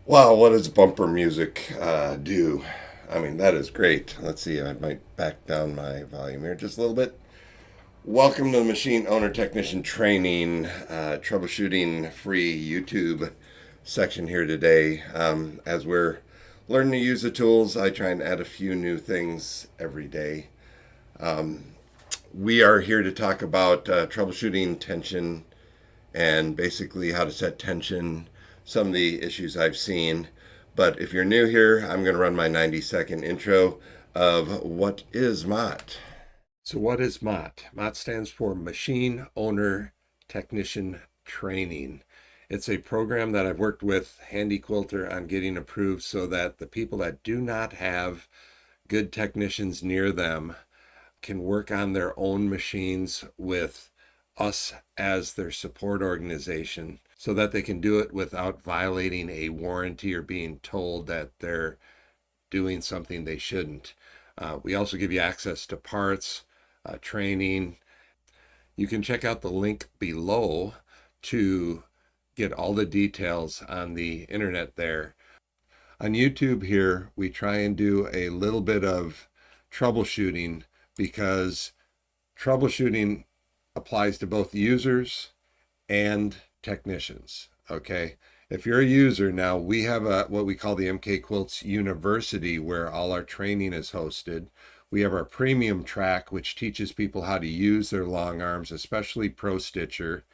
Wow, what does bumper music do? I mean, that is great. Let's see, I might back down my volume here just a little bit. Welcome to the Machine Owner Technician Training Troubleshooting Free YouTube section here today. As we're learning to use the tools, I try and add a few new things every day. We are here to talk about troubleshooting tension and basically how to set tension, some of the issues I've seen. But if you're new here, I'm going to run my 90-second intro of what is MOTT. So, what is MOTT? MOTT stands for Machine Owner Technician Training. It's a program that I've worked with Handy Quilter on getting approved so that the people that do not have good technicians near them can work on their own machines with us as their support organization so that they can do it without violating a warranty or being told that they're doing something they shouldn't. We also give you access to parts, training. You can check out the link below to get all the details on the internet there. On YouTube here, we try and do a little bit of troubleshooting because troubleshooting applies to both users and technicians. Okay. If you're a user now, we have what we call the MK Quilts University, where all our training is hosted. We have our premium track, which teaches people how to use their long arms, especially Pro Stitcher.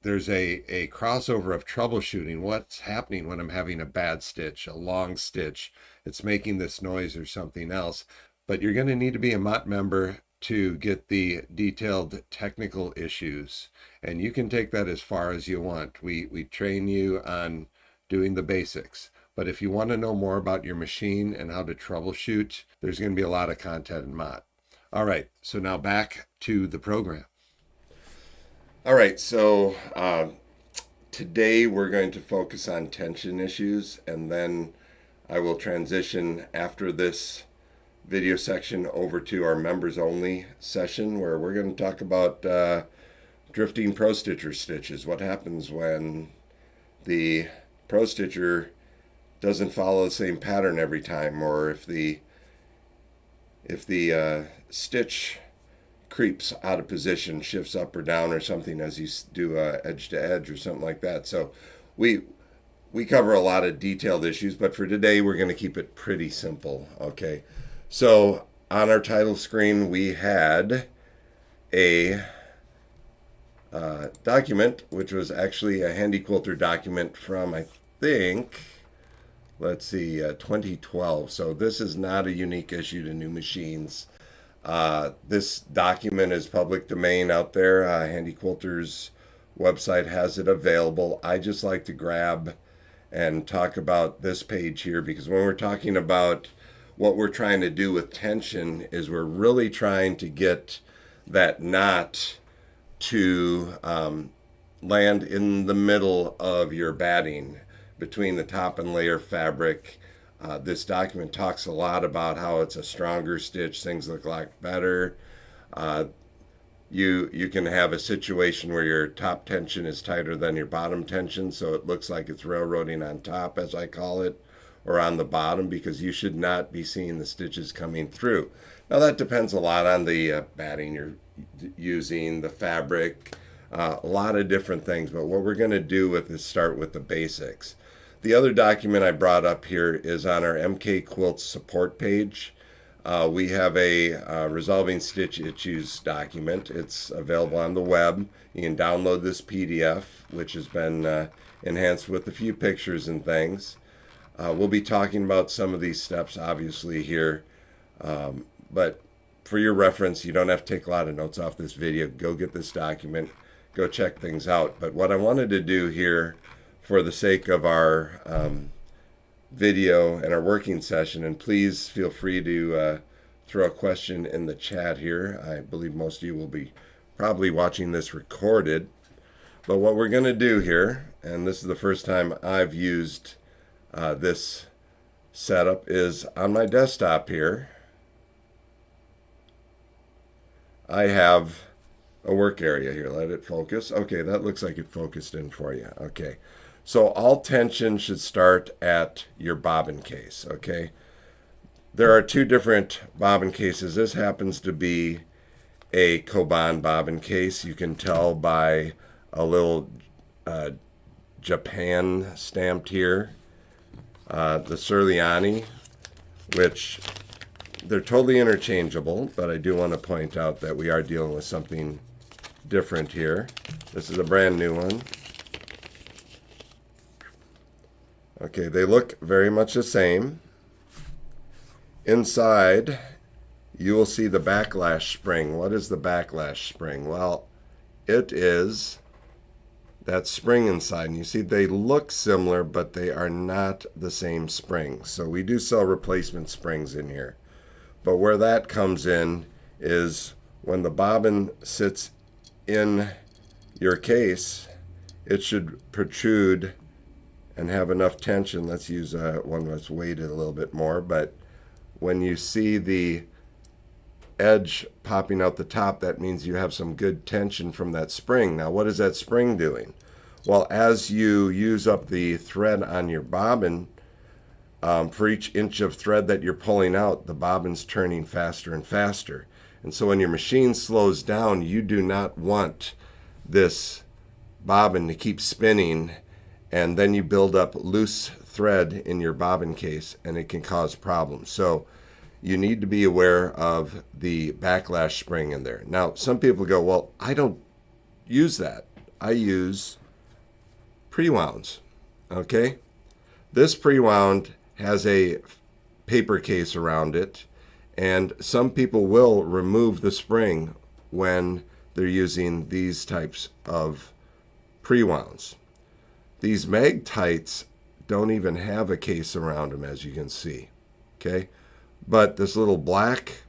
There's a crossover of troubleshooting. What's happening when I'm having a bad stitch, a long stitch? It's making this noise or something else. But you're going to need to be a MOTT member to get the detailed technical issues, and you can take that as far as you want. We train you on doing the basics, but if you want to know more about your machine and how to troubleshoot, there's going to be a lot of content in MOTT. All right, so now back to the program. All right, so today we're going to focus on tension issues, and then I will transition after this video section over to our members only session, where we're going to talk about drifting Pro Stitcher stitches. What happens when the Pro Stitcher doesn't follow the same pattern every time, or if the stitch creeps out of position, shifts up or down or something as you do edge to edge or something like that. So we cover a lot of detailed issues, but for today we're going to keep it pretty simple. Okay. So on our title screen, we had a document, which was actually a Handy Quilter document from, I think, let's see, 2012. So this is not a unique issue to new machines. This document is public domain out there. Handy Quilter's website has it available. I just like to grab and talk about this page here because when we're talking about what we're trying to do with tension is we're really trying to get that knot to land in the middle of your batting between the top and layer fabric. This document talks a lot about how it's a stronger stitch, things look like better. You can have a situation where your top tension is tighter than your bottom tension, so it looks like it's railroading on top, as I call it, or on the bottom, because you should not be seeing the stitches coming through. Now that depends a lot on the batting you're using, the fabric, a lot of different things, but what we're going to do with is start with the basics. The other document I brought up here is on our MK Quilts support page. We have a resolving stitch issues document. It's available on the web. You can download this PDF, which has been enhanced with a few pictures and things. We'll be talking about some of these steps, obviously, here. But for your reference, you don't have to take a lot of notes off this video. Go get this document. Go check things out. But what I wanted to do here, for the sake of our video and our working session, and please feel free to throw a question in the chat here. I believe most of you will be probably watching this recorded. But what we're going to do here, and this is the first time I've used this setup, is on my desktop here I have a work area here. Let it focus. Okay, that looks like it focused in for you. Okay, So all tension should start at your bobbin case, okay? There are two different bobbin cases. This happens to be a Koban bobbin case. You can tell by a little Japan stamped here. The Surliani, which they're totally interchangeable, but I do want to point out that we are dealing with something different here. This is a brand new one. Okay, they look very much the same. Inside, you will see the backlash spring. What is the backlash spring? Well, it is that spring inside. And you see they look similar, but they are not the same spring. So we do sell replacement springs in here. But where that comes in is when the bobbin sits in your case, it should protrude and have enough tension. Let's use one that's weighted a little bit more. But when you see the edge popping out the top, that means you have some good tension from that spring. Now, what is that spring doing? Well, as you use up the thread on your bobbin, for each inch of thread that you're pulling out, the bobbin's turning faster and faster. And so when your machine slows down, you do not want this bobbin to keep spinning, and then you build up loose thread in your bobbin case, and it can cause problems. So you need to be aware of the backlash spring in there. Now, some people go, well, I don't use that. I use pre-wounds, okay? This pre-wound has a paper case around it, and some people will remove the spring when they're using these types of pre-wounds. These mag-tights don't even have a case around them, as you can see, okay? But this little black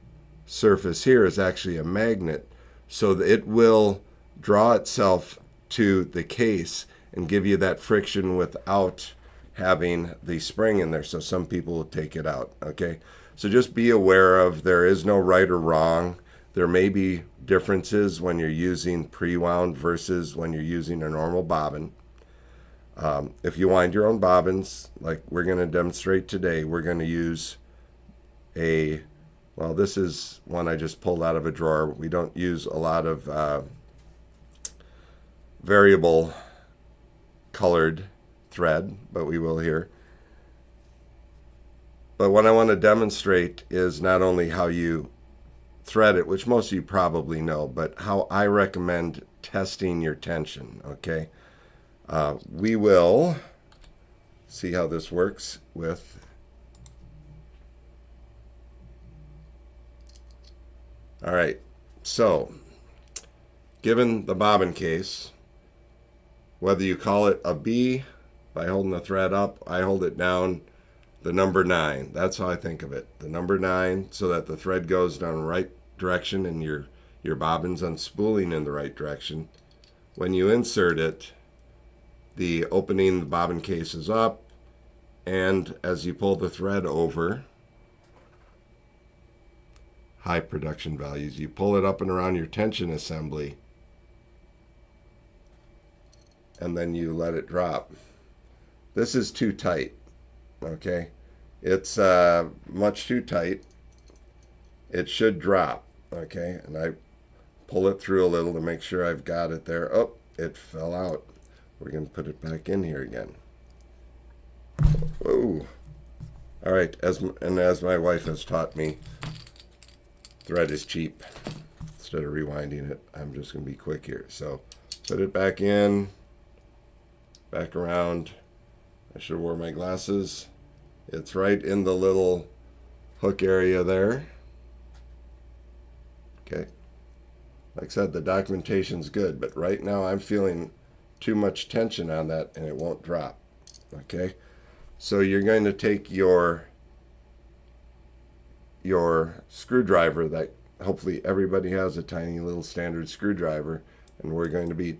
surface here is actually a magnet, so that it will draw itself to the case and give you that friction without having the spring in there. So some people will take it out, okay? So just be aware of, there is no right or wrong. There may be differences when you're using pre-wound versus when you're using a normal bobbin. If you wind your own bobbins, like we're going to demonstrate today, we're going to use well, this is one I just pulled out of a drawer. We don't use a lot of variable colored thread, but we will here. But what I want to demonstrate is not only how you thread it, which most of you probably know, but how I recommend testing your tension, okay? We will see how this works with all right, so given the bobbin case, whether you call it a B by holding the thread up, I hold it down, the number 9. That's how I think of it. The number 9, so that the thread goes down the right direction and your bobbin's unspooling in the right direction. When you insert it, the opening the bobbin case is up, and as you pull the thread over, high production values, you pull it up and around your tension assembly, and then you let it drop. This is too tight, okay? It's much too tight. It should drop, okay? And I pull it through a little to make sure I've got it there. Oh, it fell out. We're going to put it back in here again. Whoa. All right, as my wife has taught me, thread is cheap. Instead of rewinding it, I'm just going to be quick here. So put it back in, back around. I should have worn my glasses. It's right in the little hook area there. Okay. Like I said, the documentation's good, but right now I'm feeling too much tension on that and it won't drop. Okay. So you're going to take your screwdriver, that hopefully everybody has a tiny little standard screwdriver, and we're going to be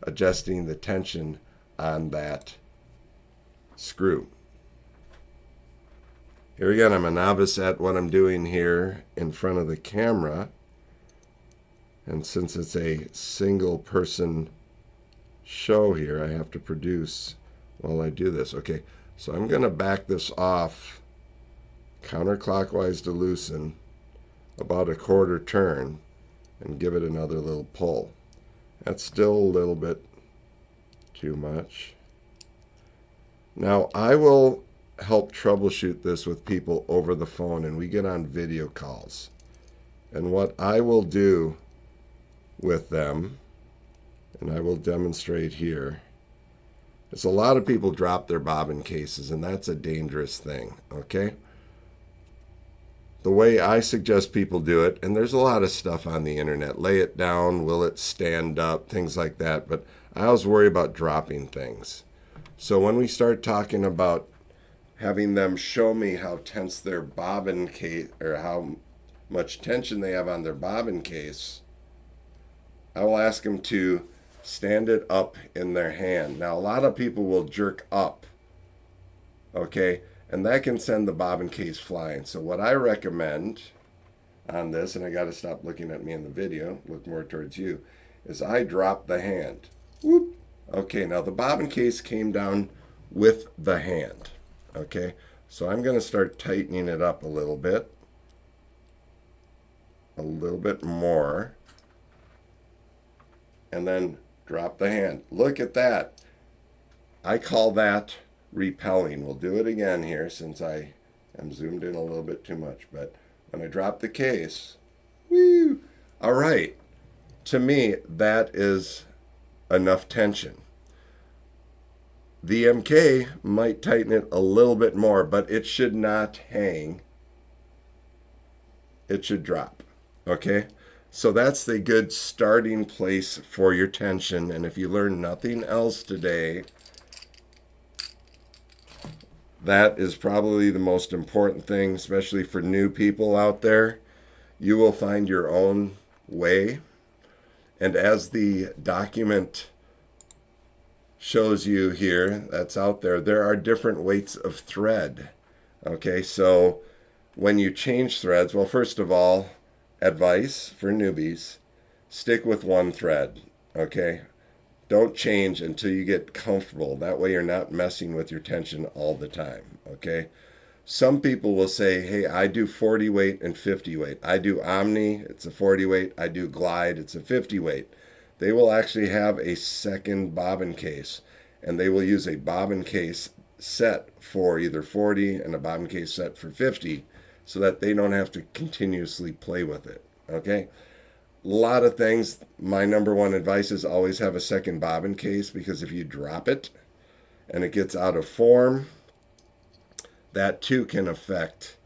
adjusting the tension on that screw. Here again, I'm a novice at what I'm doing here in front of the camera, and since it's a single person show here, I have to produce while I do this. Okay, so I'm going to back this off counterclockwise to loosen about a quarter turn and give it another little pull. That's still a little bit too much. Now I will help troubleshoot this with people over the phone, and we get on video calls. And what I will do with them, and I will demonstrate here, is a lot of people drop their bobbin cases, and that's a dangerous thing, okay? The way I suggest people do it, and there's a lot of stuff on the internet, lay it down, will it stand up, things like that, but I always worry about dropping things. So when we start talking about having them show me how tense their bobbin case, or how much tension they have on their bobbin case, I will ask them to stand it up in their hand. Now, a lot of people will jerk up, okay, and that can send the bobbin case flying. So what I recommend on this, and I got to stop looking at me in the video, look more towards you, is I drop the hand. Whoop. Okay, now the bobbin case came down with the hand. Okay, so I'm going to start tightening it up a little bit more, and then drop the hand. Look at that. I call that repelling. We'll do it again here since I am zoomed in a little bit too much, but when I drop the case, woo! All right, to me that is enough tension. The MK might tighten it a little bit more, but it should not hang. It should drop, okay? So that's the good starting place for your tension. And if you learn nothing else today, that is probably the most important thing, especially for new people out there. You will find your own way. And as the document shows you here, that's out there, there are different weights of thread. Okay, so when you change threads, well, first of all, advice for newbies, stick with one thread, okay? Don't change until you get comfortable. That way you're not messing with your tension all the time, okay? Some people will say, hey, I do 40 weight and 50 weight. I do Omni, it's a 40 weight. I do Glide, it's a 50 weight. They will actually have a second bobbin case, and they will use a bobbin case set for either 40 and a bobbin case set for 50 so that they don't have to continuously play with it, okay? A lot of things, my number one advice is always have a second bobbin case, because if you drop it and it gets out of form, that too can affect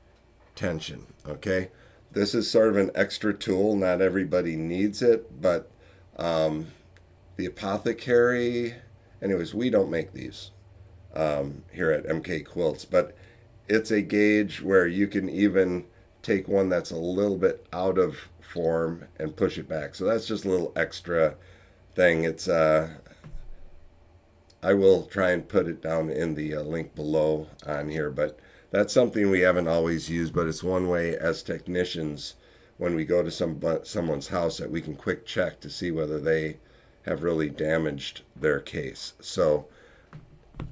tension, okay? This is sort of an extra tool. Not everybody needs it, but the Apothecary, anyways, we don't make these here at MK Quilts, but it's a gauge where you can even take one that's a little bit out of form and push it back. So that's just a little extra thing. It's I will try and put it down in the link below on here, but that's something we haven't always used, but it's one way as technicians when we go to someone's house that we can quick check to see whether they have really damaged their case. So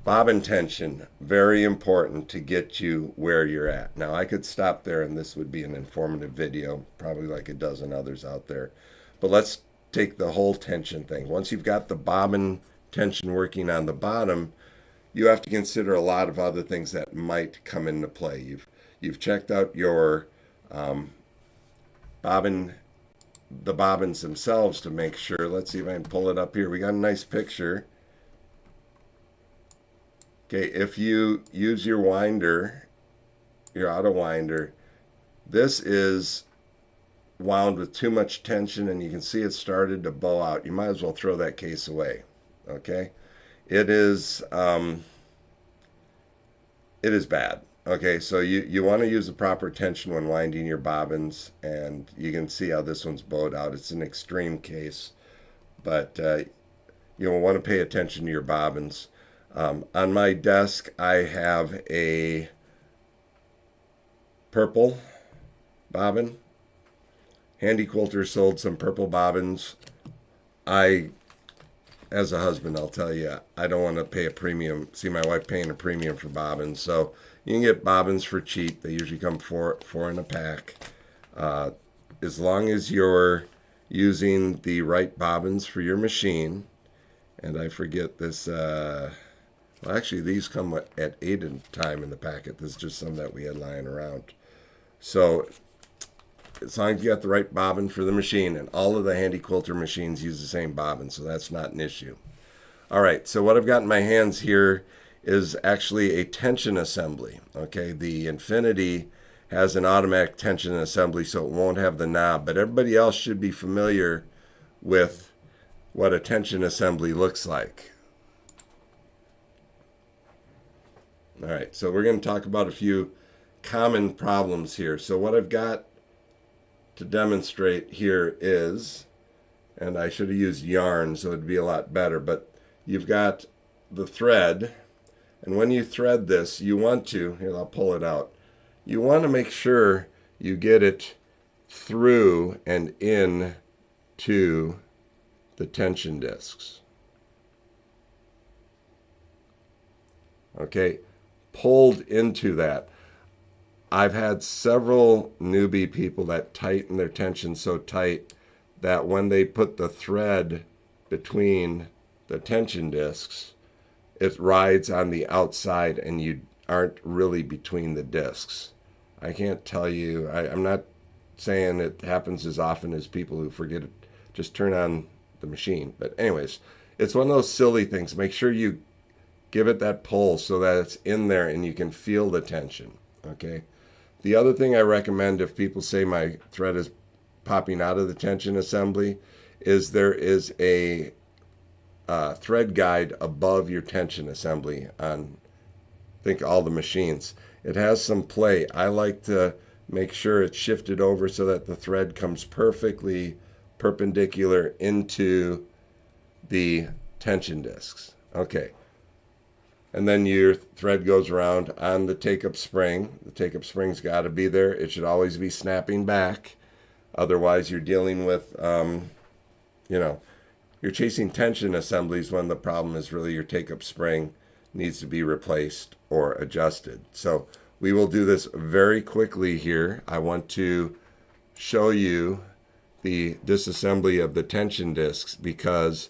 bobbin tension, very important to get you where you're at. Now I could stop there and this would be an informative video, probably like a dozen others out there. But let's take the whole tension thing. Once you've got the bobbin tension working on the bottom, you have to consider a lot of other things that might come into play. You've checked out your the bobbins themselves to make sure. Let's see if I can pull it up here. We got a nice picture. Okay, if you use your winder, your auto winder, this is wound with too much tension and you can see it started to bow out. You might as well throw that case away, okay? It is bad. Okay, so you want to use the proper tension when winding your bobbins, and you can see how this one's bowed out. It's an extreme case, but you'll want to pay attention to your bobbins. On my desk, I have a purple bobbin. Handy Quilter sold some purple bobbins. I as a husband, I'll tell you, I don't want to pay a premium. See my wife paying a premium for bobbins. So you can get bobbins for cheap. They usually come four in a pack. As long as you're using the right bobbins for your machine. And I forget this. Well, actually, these come at 8 at a time in the packet. This is just some that we had lying around. So as long as you got the right bobbin for the machine, and all of the handy quilter machines use the same bobbin, so that's not an issue. All right, so what I've got in my hands here is actually a tension assembly. Okay, the Infinity has an automatic tension assembly, so it won't have the knob, but everybody else should be familiar with what a tension assembly looks like. All right, so we're going to talk about a few common problems here. So what I've got to demonstrate here is, and I should have used yarn so it'd be a lot better, but you've got the thread, and when you thread this, you want to, here I'll pull it out, you want to make sure you get it through and in to the tension discs. Okay, pulled into that. I've had several newbie people that tighten their tension so tight that when they put the thread between the tension discs, it rides on the outside and you aren't really between the discs. I can't tell you, I'm not saying it happens as often as people who forget it, just turn on the machine. But anyways, it's one of those silly things. Make sure you give it that pull so that it's in there and you can feel the tension. Okay. The other thing I recommend if people say my thread is popping out of the tension assembly is there is a thread guide above your tension assembly on, I think, all the machines. It has some play. I like to make sure it's shifted over so that the thread comes perfectly perpendicular into the tension discs. Okay. And then your thread goes around on the take-up spring. The take-up spring's got to be there. It should always be snapping back. Otherwise, you're dealing with, you're chasing tension assemblies when the problem is really your take-up spring needs to be replaced or adjusted. So we will do this very quickly here. I want to show you the disassembly of the tension discs because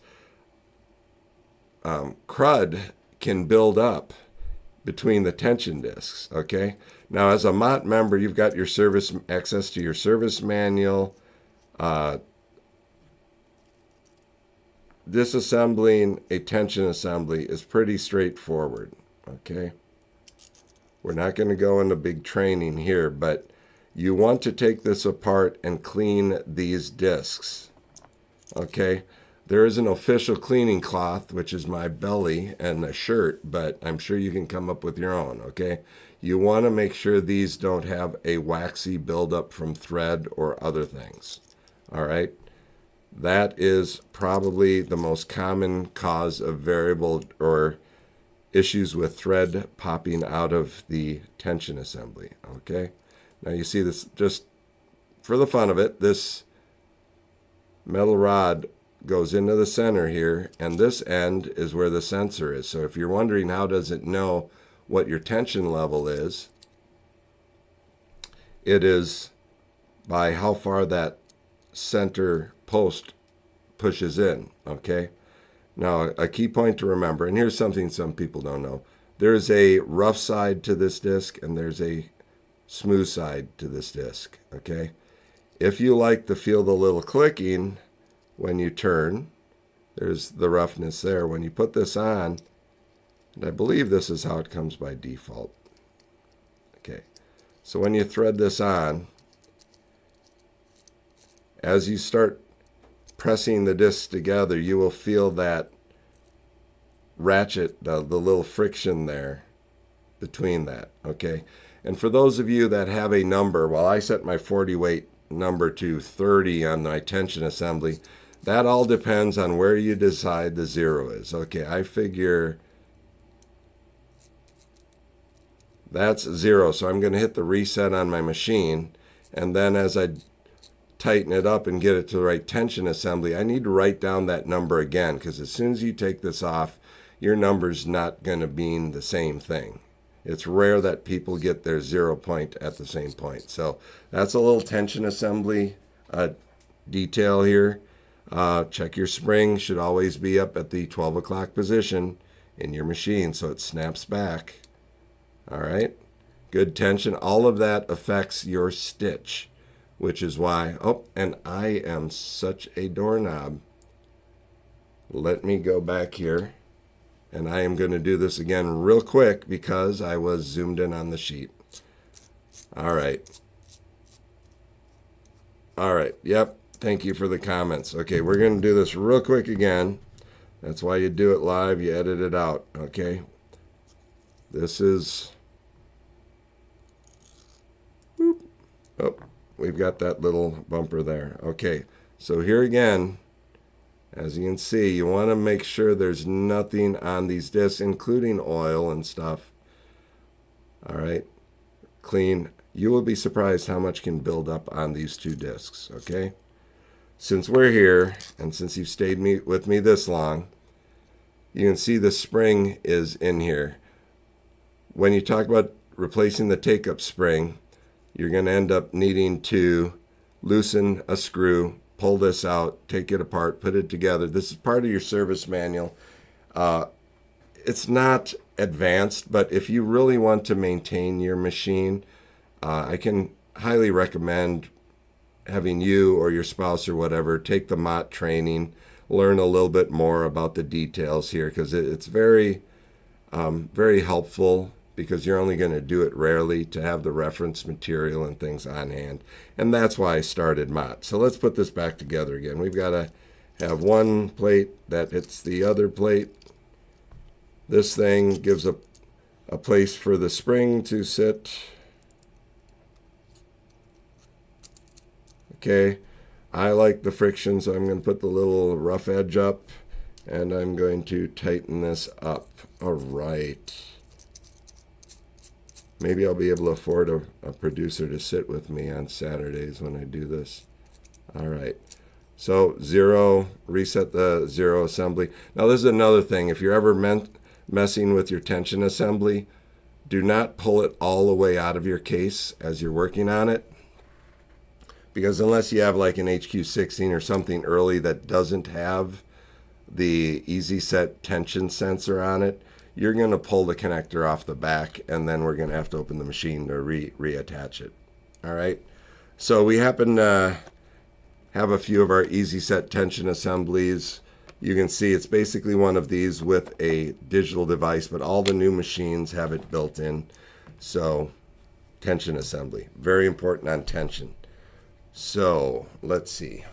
crud can build up between the tension discs. Okay, now as a MOTT member, you've got your service access to your service manual. Disassembling a tension assembly is pretty straightforward. Okay, we're not going to go into big training here, but you want to take this apart and clean these discs. Okay, there is an official cleaning cloth, which is my belly and a shirt, but I'm sure you can come up with your own. Okay, you want to make sure these don't have a waxy buildup from thread or other things. All right, that is probably the most common cause of variable or issues with thread popping out of the tension assembly. Okay, now you see this, just for the fun of it, this metal rod goes into the center here, and this end is where the sensor is. So if you're wondering how does it know what your tension level is, it is by how far that center post pushes in. Okay, now a key point to remember, and here's something some people don't know, there's a rough side to this disc and there's a smooth side to this disc. Okay, if you like to feel the little clicking when you turn, there's the roughness there. When you put this on, and I believe this is how it comes by default. Okay, so when you thread this on, as you start pressing the discs together, you will feel that ratchet, the little friction there between that. Okay, and for those of you that have a number, well, I set my 40 weight number to 30 on my tension assembly. That all depends on where you decide the zero is. Okay, I figure that's 0, so I'm going to hit the reset on my machine, and then as I tighten it up and get it to the right tension assembly, I need to write down that number again, because as soon as you take this off, your number's not going to mean the same thing. It's rare that people get their 0 point at the same point. So that's a little tension assembly detail here. Check your spring. Should always be up at the 12 o'clock position in your machine so it snaps back. All right. Good tension. All of that affects your stitch, which is why, oh, and I am such a doorknob. Let me go back here. And I am going to do this again real quick because I was zoomed in on the sheet. All right. All right. Yep. Thank you for the comments. Okay, we're going to do this real quick again. That's why you do it live. You edit it out. Okay. This is... Whoop. Oh, we've got that little bumper there. Okay. So here again... As you can see, you want to make sure there's nothing on these discs, including oil and stuff. All right, clean. You will be surprised how much can build up on these two discs, okay? Since we're here, and since you've stayed with me this long, you can see the spring is in here. When you talk about replacing the take-up spring, you're going to end up needing to loosen a screw, pull this out, take it apart, put it together. This is part of your service manual. It's not advanced, but if you really want to maintain your machine, I can highly recommend having you or your spouse or whatever take the MOTT training, learn a little bit more about the details here, because it's very, very helpful, because you're only going to do it rarely, to have the reference material and things on hand. And that's why I started MOTT. So let's put this back together again. We've got to have one plate that hits the other plate. This thing gives a place for the spring to sit. Okay, I like the friction, so I'm going to put the little rough edge up, and I'm going to tighten this up. All right. Maybe I'll be able to afford a producer to sit with me on Saturdays when I do this. All right. So 0, reset the 0 assembly. Now this is another thing. If you're ever messing with your tension assembly, do not pull it all the way out of your case as you're working on it. Because unless you have like an HQ16 or something early that doesn't have the easy set tension sensor on it, you're going to pull the connector off the back, and then we're going to have to open the machine to reattach it. All right. So we happen to have a few of our easy set tension assemblies. You can see it's basically one of these with a digital device, but all the new machines have it built in. So tension assembly, very important on tension. So let's see.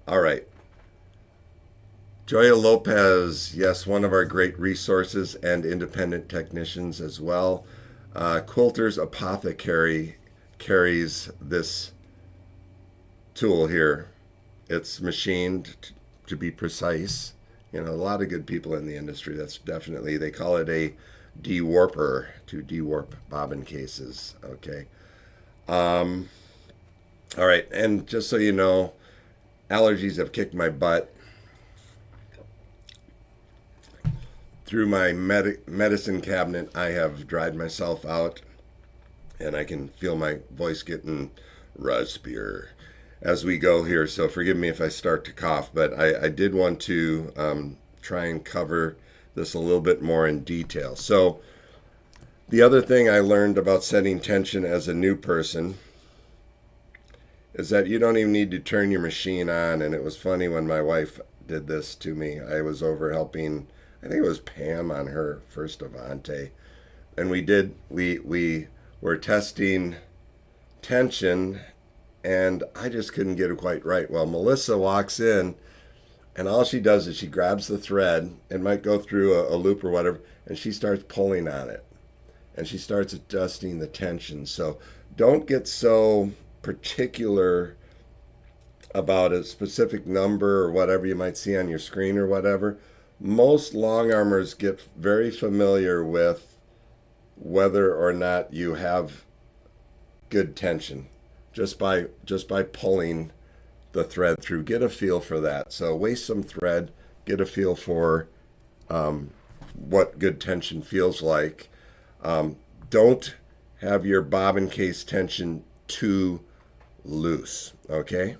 All right. Joya Lopez, yes, one of our great resources and independent technicians as well. Quilter's Apothecary carries this tool here. It's machined to be precise. You know, a lot of good people in the industry. That's definitely, they call it a dewarper, to dewarp bobbin cases. Okay. All right, and just so you know, allergies have kicked my butt. Through my medicine cabinet, I have dried myself out, and I can feel my voice getting raspier as we go here. So forgive me if I start to cough, but I did want to try and cover this a little bit more in detail. So the other thing I learned about setting tension as a new person is that you don't even need to turn your machine on. And it was funny when my wife did this to me. I was over helping, I think it was Pam on her first Avante, and we were testing tension, and I just couldn't get it quite right. Well, Melissa walks in, and all she does is she grabs the thread, and might go through a loop or whatever, and she starts pulling on it, and she starts adjusting the tension. So don't get so particular about a specific number or whatever you might see on your screen or whatever. Most long armors get very familiar with, whether or not you have good tension just by pulling the thread through. Get a feel for that. So waste some thread, get a feel for what good tension feels like. Don't have your bobbin case tension too loose, okay?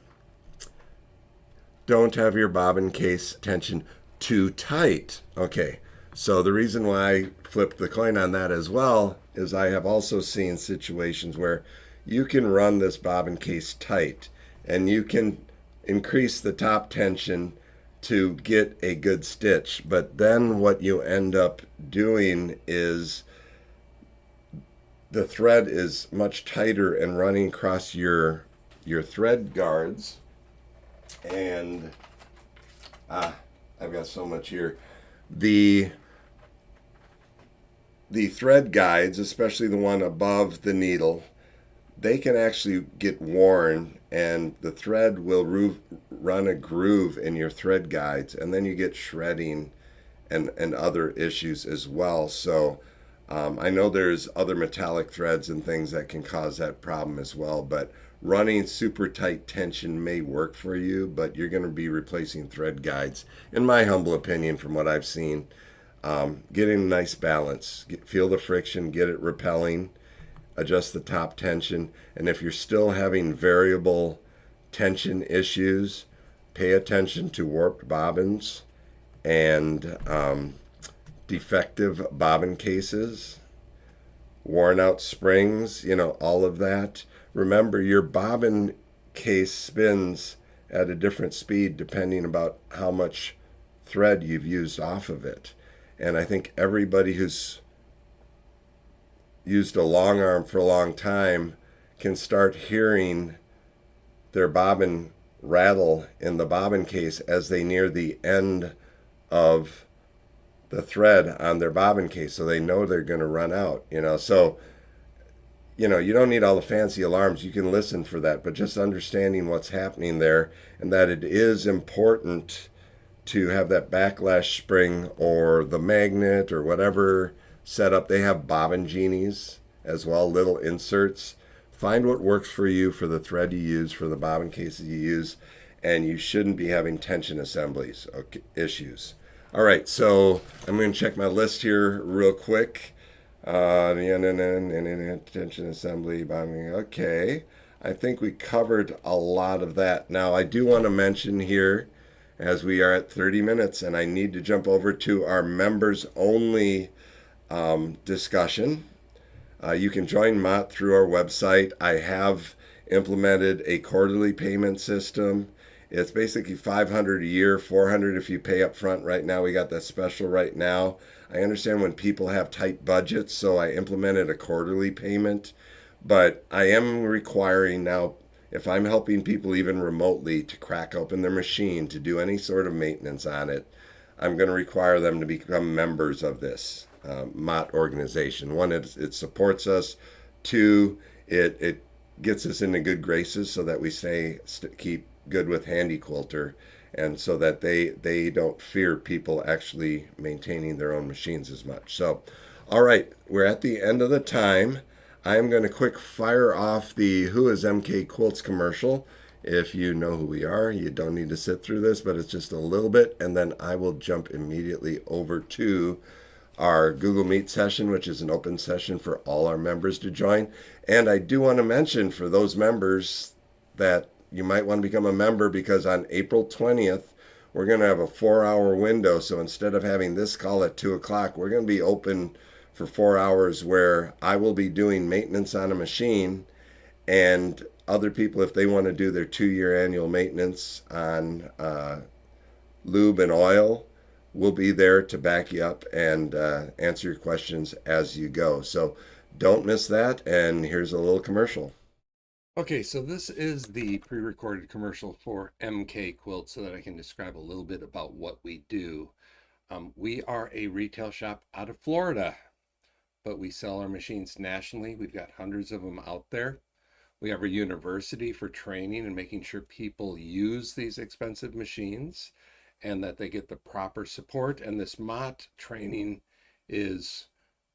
Don't have your bobbin case tension too tight, okay? So the reason why I flipped the coin on that as well is I have also seen situations where you can run this bobbin case tight and you can increase the top tension to get a good stitch. But then what you end up doing is the thread is much tighter and running across your thread guards. And I've got so much here. The thread guides, especially the one above the needle, they can actually get worn, and the thread will run a groove in your thread guides, and then you get shredding and other issues as well. So I know there's other metallic threads and things that can cause that problem as well, but running super tight tension may work for you, but you're going to be replacing thread guides, in my humble opinion, from what I've seen. Getting a nice balance, feel the friction, get it repelling, adjust the top tension, and if you're still having variable tension issues, pay attention to warped bobbins and defective bobbin cases, worn out springs, all of that. Remember, your bobbin case spins at a different speed depending about how much thread you've used off of it. And I think everybody who's used a long arm for a long time can start hearing their bobbin rattle in the bobbin case as they near the end of the thread on their bobbin case, so they know they're going to run out. So you don't need all the fancy alarms. You can listen for that, but just understanding what's happening there, and that it is important to have that backlash spring or the magnet or whatever setup. They have bobbin genies as well, little inserts. Find what works for you for the thread you use, for the bobbin cases you use, and you shouldn't be having tension assemblies issues. All right, so I'm going to check my list here real quick. Tension assembly, bobbin. Okay, I think we covered a lot of that. Now, I do want to mention here, as we are at 30 minutes, and I need to jump over to our members only discussion. You can join MOTT through our website. I have implemented a quarterly payment system. It's basically $500 a year, $400 if you pay up front. Right now, we got that special right now. I understand when people have tight budgets, so I implemented a quarterly payment. But I am requiring now, if I'm helping people even remotely to crack open their machine, to do any sort of maintenance on it, I'm going to require them to become members of this MOTT organization. One, it supports us. Two, it gets us into good graces so that we keep good with Handy Quilter, and so that they don't fear people actually maintaining their own machines as much. So, all right, we're at the end of the time. I am going to quick fire off the Who is MK Quilts commercial. If you know who we are, you don't need to sit through this, but it's just a little bit, and then I will jump immediately over to our Google Meet session, which is an open session for all our members to join. And I do want to mention for those members that you might want to become a member, because on April 20th, we're going to have a 4-hour window. So instead of having this call at 2 o'clock, we're going to be open for 4 hours where I will be doing maintenance on a machine, and other people, if they want to do their 2-year annual maintenance on lube and oil, will be there to back you up and answer your questions as you go. So don't miss that. And here's a little commercial. Okay, so this is the pre-recorded commercial for MK Quilt so that I can describe a little bit about what we do. We are a retail shop out of Florida, but we sell our machines nationally. We've got hundreds of them out there. We have a university for training and making sure people use these expensive machines and that they get the proper support. And this MOTT training is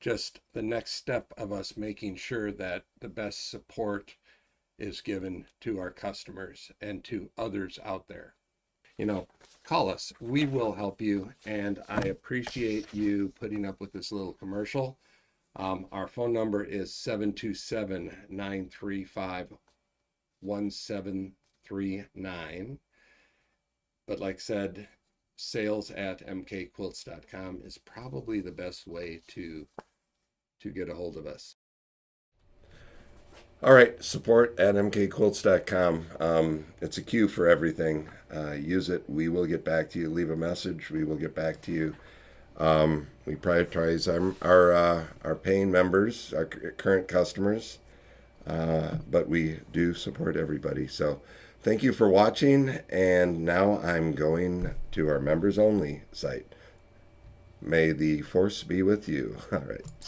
just the next step of us making sure that the best support is given to our customers and to others out there. Call us. We will help you, and I appreciate you putting up with this little commercial. Our phone number is 727-935-1739. But like I said, sales@mkquilts.com is probably the best way to get a hold of us. All right, support@mkquilts.com. It's a queue for everything. Use it. We will get back to you. Leave a message. We will get back to you. We prioritize our paying members, our current customers, but we do support everybody. So thank you for watching. And now I'm going to our members only site. May the force be with you. All right.